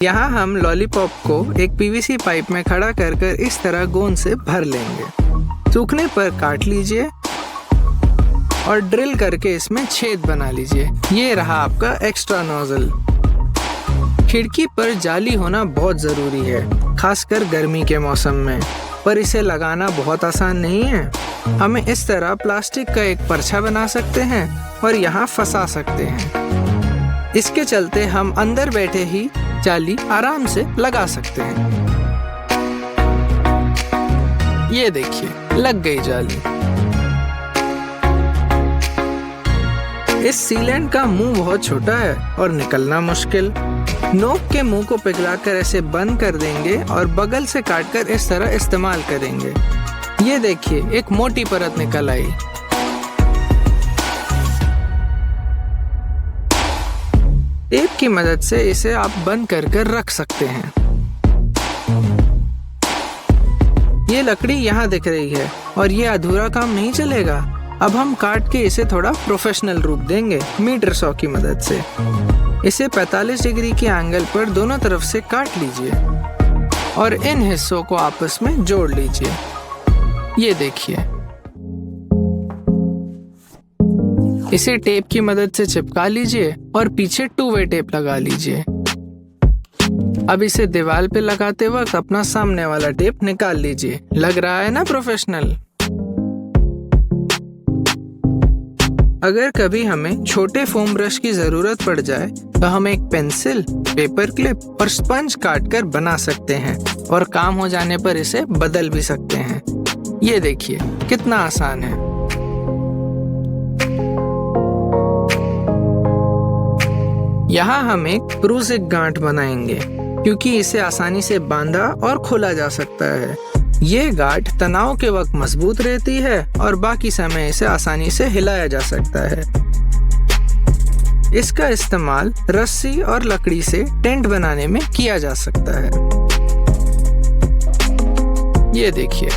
यहाँ हम लॉलीपॉप को एक पीवीसी पाइप में खड़ा कर इस तरह गोंद से भर लेंगे। सूखने पर काट लीजिए और ड्रिल करके इसमें छेद बना लीजिए। ये रहा आपका एक्स्ट्रा नोजल। खिड़की पर जाली होना बहुत ज़रूरी है, खासकर गर्मी के मौसम में, पर इसे लगाना बहुत आसान नहीं है। हमें इस तरह प्लास्टिक का एक परछा बना सकते हैं और यहाँ फंसा सकते हैं। इसके चलते हम अंदर बैठे ही जाली आराम से लगा सकते हैं। ये देखिए, लग गई जाली। इस सीलेंट का मुंह बहुत छोटा है और निकलना मुश्किल। नोक के मुंह को पिघलाकर ऐसे बंद कर देंगे और बगल से काटकर इस तरह इस्तेमाल करेंगे। ये देखिए, एक मोटी परत निकल आई। टेप की मदद से इसे आप बंद कर रख सकते हैं। ये लकड़ी यहाँ दिख रही है और ये अधूरा काम नहीं चलेगा। अब हम काट के इसे थोड़ा प्रोफेशनल रूप देंगे मीटर सॉ की मदद से। इसे 45 डिग्री के एंगल पर दोनों तरफ से काट लीजिए और इन हिस्सों को आपस में जोड़ लीजिए। ये देखिए, इसे टेप की मदद से चिपका लीजिए और पीछे 2-वे टेप लगा लीजिए। अब इसे दीवार पे लगाते वक्त अपना सामने वाला टेप निकाल लीजिए। लग रहा है ना प्रोफेशनल? अगर कभी हमें छोटे फोम ब्रश की जरूरत पड़ जाए तो हम एक पेंसिल, पेपर क्लिप और स्पंज काटकर बना सकते हैं और काम हो जाने पर इसे बदल भी सकते हैं। ये देखिए, कितना आसान है। यहाँ हम एक प्रूसिक गांठ बनाएंगे क्योंकि इसे आसानी से बांधा और खोला जा सकता है। ये गांठ तनाव के वक्त मजबूत रहती है और बाकी समय इसे आसानी से हिलाया जा सकता है। इसका इस्तेमाल रस्सी और लकड़ी से टेंट बनाने में किया जा सकता है। ये देखिए,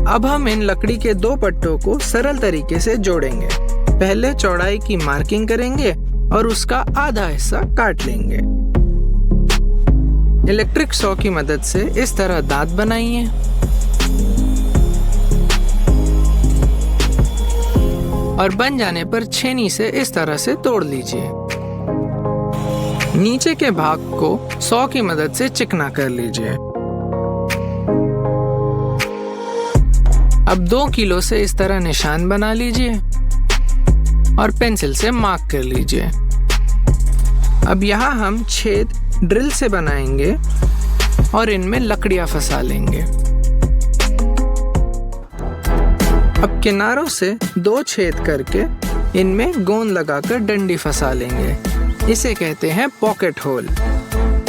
अब हम इन लकड़ी के 2 पट्टों को सरल तरीके से जोड़ेंगे। पहले चौड़ाई की मार्किंग करेंगे और उसका आधा हिस्सा काट लेंगे। इलेक्ट्रिक सॉ की मदद से इस तरह दांत बनाइए और बन जाने पर छेनी से इस तरह से तोड़ लीजिए। नीचे के भाग को सॉ की मदद से चिकना कर लीजिए। अब 2 किलो से इस तरह निशान बना लीजिए और पेंसिल से मार्क कर लीजिए। अब यहाँ हम छेद ड्रिल से बनाएंगे और इनमें लकड़ियां फंसा लेंगे। अब किनारों से 2 छेद करके इनमें गोंद लगाकर डंडी फंसा लेंगे। इसे कहते हैं पॉकेट होल।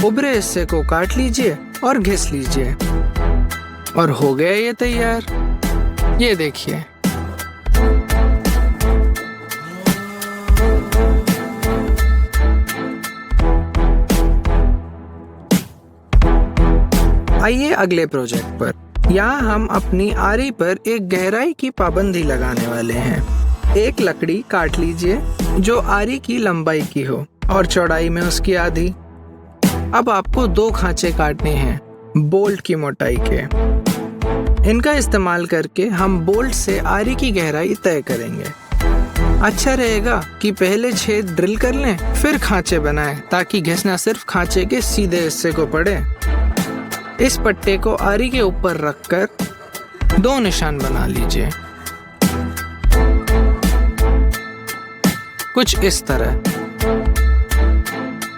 उभरे हिस्से को काट लीजिए और घिस लीजिए और हो गया ये तैयार। ये देखिए, आइए अगले प्रोजेक्ट पर। यहाँ हम अपनी आरी पर एक गहराई की पाबंदी लगाने वाले हैं। एक लकड़ी काट लीजिए जो आरी की लंबाई की हो और चौड़ाई में उसकी आधी। अब आपको 2 खांचे काटने हैं बोल्ट की मोटाई के। इनका इस्तेमाल करके हम बोल्ट से आरी की गहराई तय करेंगे। अच्छा रहेगा कि पहले छेद ड्रिल कर लें, फिर खांचे बनाएं ताकि घिसना सिर्फ खांचे के सीधे हिस्से को पड़े। इस पट्टे को आरी के ऊपर रखकर 2 निशान बना लीजिए, कुछ इस तरह।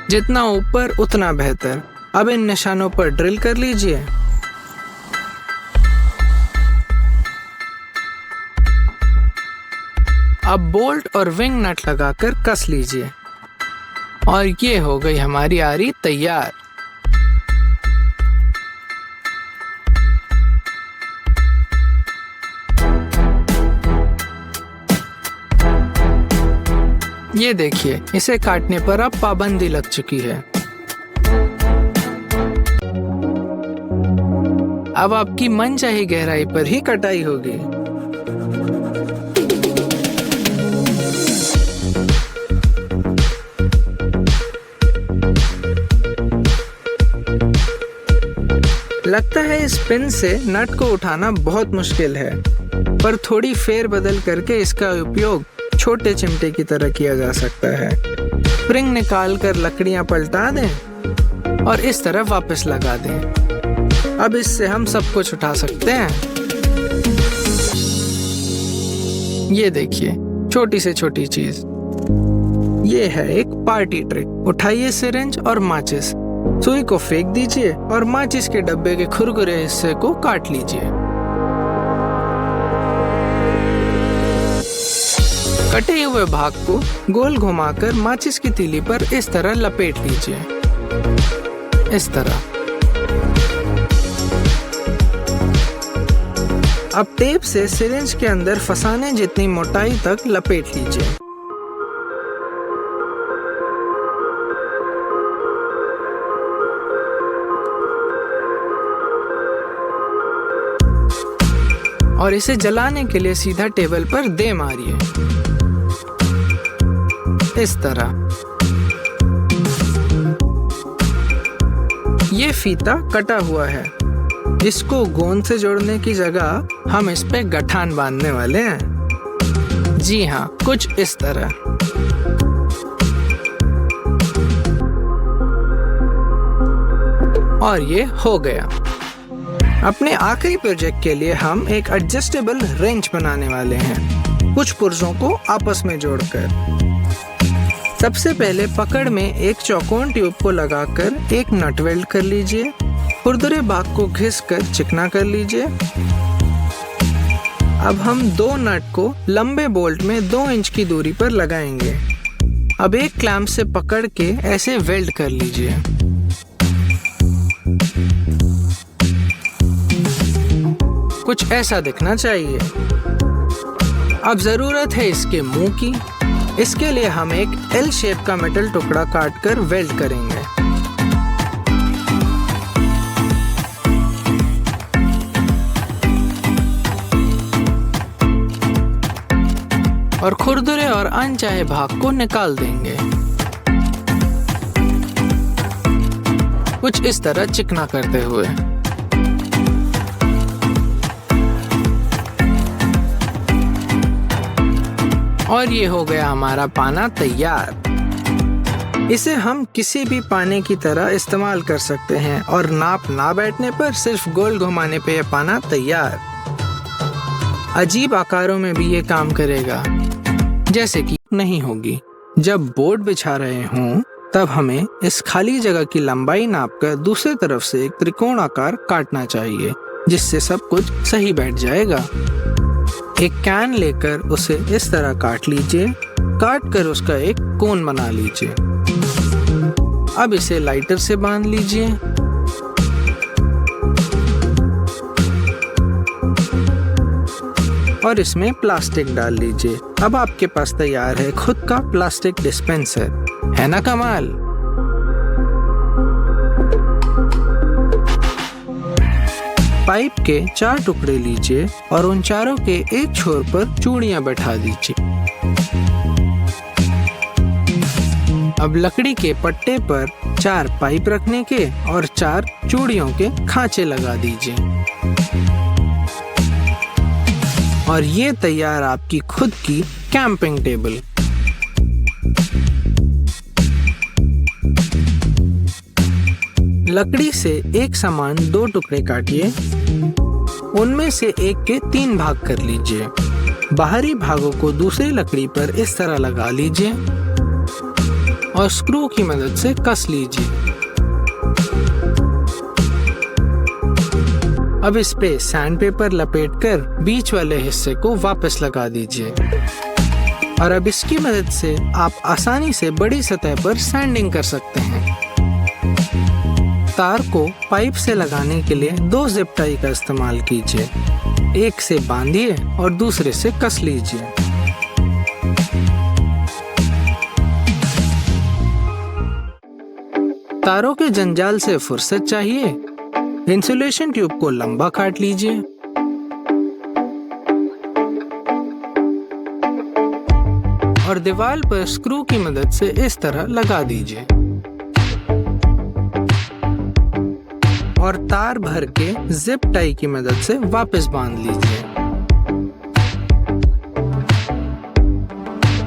जितना ऊपर उतना बेहतर। अब इन निशानों पर ड्रिल कर लीजिए। अब बोल्ट और विंग नट लगाकर कस लीजिए और ये हो गई हमारी आरी तैयार। ये देखिए, इसे काटने पर अब पाबंदी लग चुकी है। अब आपकी मनचाही गहराई पर ही कटाई होगी। लगता है इस पिन से नट को उठाना बहुत मुश्किल है, पर थोड़ी फेरबदल करके इसका उपयोग छोटे चिमटे की तरह किया जा सकता है। स्प्रिंग निकाल कर लकड़ियां पलटा दें और इस तरह वापस लगा दें। अब इससे हम सब कुछ उठा सकते हैं। ये देखिए, छोटी से छोटी चीज। ये है एक पार्टी ट्रिक। उठाइए सिरिंज और माचिस, सुई को फेंक दीजिए और माचिस के डब्बे के खुरखुरे हिस्से को काट लीजिए। कटे हुए भाग को गोल घुमाकर माचिस की तीली पर इस तरह लपेट लीजिए। इस तरह। अब टेप से सिरिंज के अंदर फंसाने जितनी मोटाई तक लपेट लीजिए। और इसे जलाने के लिए सीधा टेबल पर दे मारिए। इस तरह। ये फीता कटा हुआ है। इसको गोंद से जोड़ने की जगह हम इस पे गठान बांधने वाले हैं। जी हाँ, कुछ इस तरह। और ये हो गया। अपने आखिरी प्रोजेक्ट के लिए हम एक एडजस्टेबल रेंच बनाने वाले हैं, कुछ पुर्जों को आपस में जोड़कर। सबसे पहले पकड़ में एक चौकोन ट्यूब को लगाकर एक नट वेल्ड कर लीजिए। खुरदुरे भाग को घिसकर चिकना कर लीजिए। अब हम दो नट को लंबे बोल्ट में 2 इंच की दूरी पर लगाएंगे। अब एक क्लैंप से पकड़ के ऐसे वेल्ड कर लीजिए। कुछ ऐसा दिखना चाहिए। अब जरूरत है इसके मुंह की। इसके लिए हम एक एल शेप का मेटल टुकड़ा काटकर वेल्ड करेंगे। और खुरदुरे और अनचाहे भाग को निकाल देंगे। कुछ इस तरह चिकना करते हुए। और ये हो गया हमारा पाना तैयार। इसे हम किसी भी पाने की तरह इस्तेमाल कर सकते हैं और नाप ना बैठने पर सिर्फ गोल घुमाने पे ये पाना तैयार। अजीब आकारों में भी ये काम करेगा, जैसे कि नहीं होगी। जब बोर्ड बिछा रहे हों तब हमें इस खाली जगह की लंबाई नापकर दूसरी तरफ से एक त्रिकोण आकार काटना चाहिए, जिससे सब कुछ सही बैठ जाएगा। एक कैन लेकर उसे इस तरह काट लीजिए। काट कर उसका एक कोन बना लीजिए। अब इसे लाइटर से बांध लीजिए। और इसमें प्लास्टिक डाल लीजिए। अब आपके पास तैयार है खुद का प्लास्टिक डिस्पेंसर। है ना कमाल? पाइप के 4 टुकड़े लीजिए और उन चारों के एक छोर पर चूड़ियां बैठा दीजिए। अब लकड़ी के पट्टे पर 4 पाइप रखने के और 4 चूड़ियों के खांचे लगा दीजिए। और ये तैयार आपकी खुद की कैंपिंग टेबल। लकड़ी से एक समान 2 टुकड़े काटिए। उनमें से एक के 3 भाग कर लीजिए। बाहरी भागों को दूसरी लकड़ी पर इस तरह लगा लीजिए और स्क्रू की मदद से कस लीजिए। अब इस पे सैंड पेपर लपेटकर बीच वाले हिस्से को वापस लगा दीजिए। और अब इसकी मदद से आप आसानी से बड़ी सतह पर सैंडिंग कर सकते हैं। तार को पाइप से लगाने के लिए 2 जिप टाई का इस्तेमाल कीजिए। एक से बांधिए और दूसरे से कस लीजिए। तारों के जंजाल से फुर्सत चाहिए। इंसुलेशन ट्यूब को लंबा काट लीजिए। और दीवार पर स्क्रू की मदद से इस तरह लगा दीजिए। और तार भर के जिप टाई की मदद से वापस बांध लीजिए।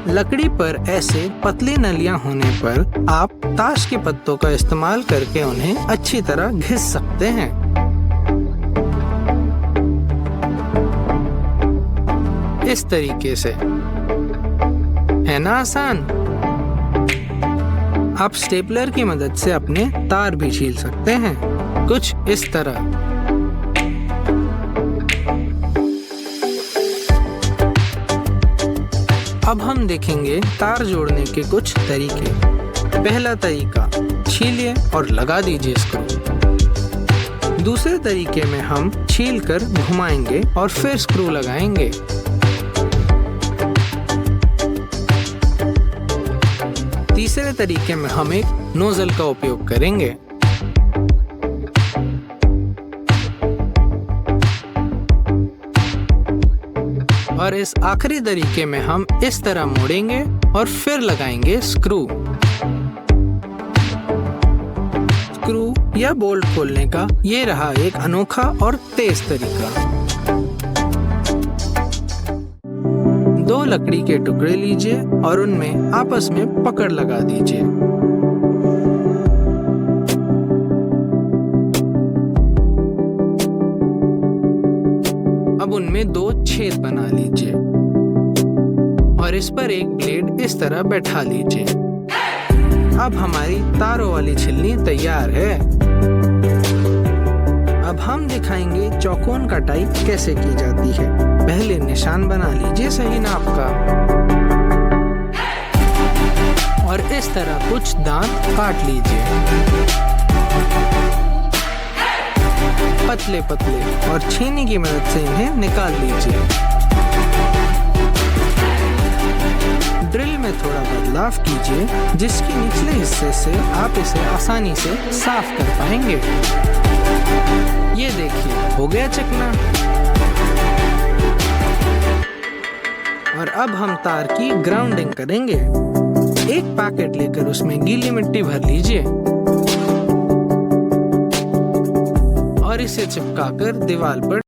लकड़ी पर ऐसे पतली नलियां होने पर आप ताश के पत्तों का इस्तेमाल करके उन्हें अच्छी तरह घिस सकते हैं। इस तरीके से, है ना आसान? आप स्टेपलर की मदद से अपने तार भी छील सकते हैं, कुछ इस तरह। अब हम देखेंगे तार जोड़ने के कुछ तरीके। पहला तरीका, छीलिए और लगा दीजिए स्क्रू। दूसरे तरीके में हम छील कर घुमाएंगे और फिर स्क्रू लगाएंगे। तीसरे तरीके में हम एक नोजल का उपयोग करेंगे। और इस आखिरी तरीके में हम इस तरह मोड़ेंगे और फिर लगाएंगे स्क्रू। स्क्रू या बोल्ट खोलने का ये रहा एक अनोखा और तेज तरीका। 2 लकड़ी के टुकड़े लीजिए और उनमें आपस में पकड़ लगा दीजिए। अब उनमें 2 छेद बना लीजिए और इस पर एक ब्लेड इस तरह बैठा लीजिए। अब हमारी तारों वाली छिलनी तैयार है। अब हम दिखाएंगे चौकोन कटाई कैसे की जाती है। पहले निशान बना लीजिए सही नाप का और इस तरह कुछ दांत काट लीजिए, पतले पतले, और छेनी की मदद से इन्हें निकाल लीजिए। ड्रिल में थोड़ा बदलाव कीजिए जिसके निचले हिस्से से आप इसे आसानी से साफ कर पाएंगे। ये देखिए, हो गया चिकना। और अब हम तार की ग्राउंडिंग करेंगे। एक पैकेट लेकर उसमें गीली मिट्टी भर लीजिए और इसे चिपकाकर दीवार पर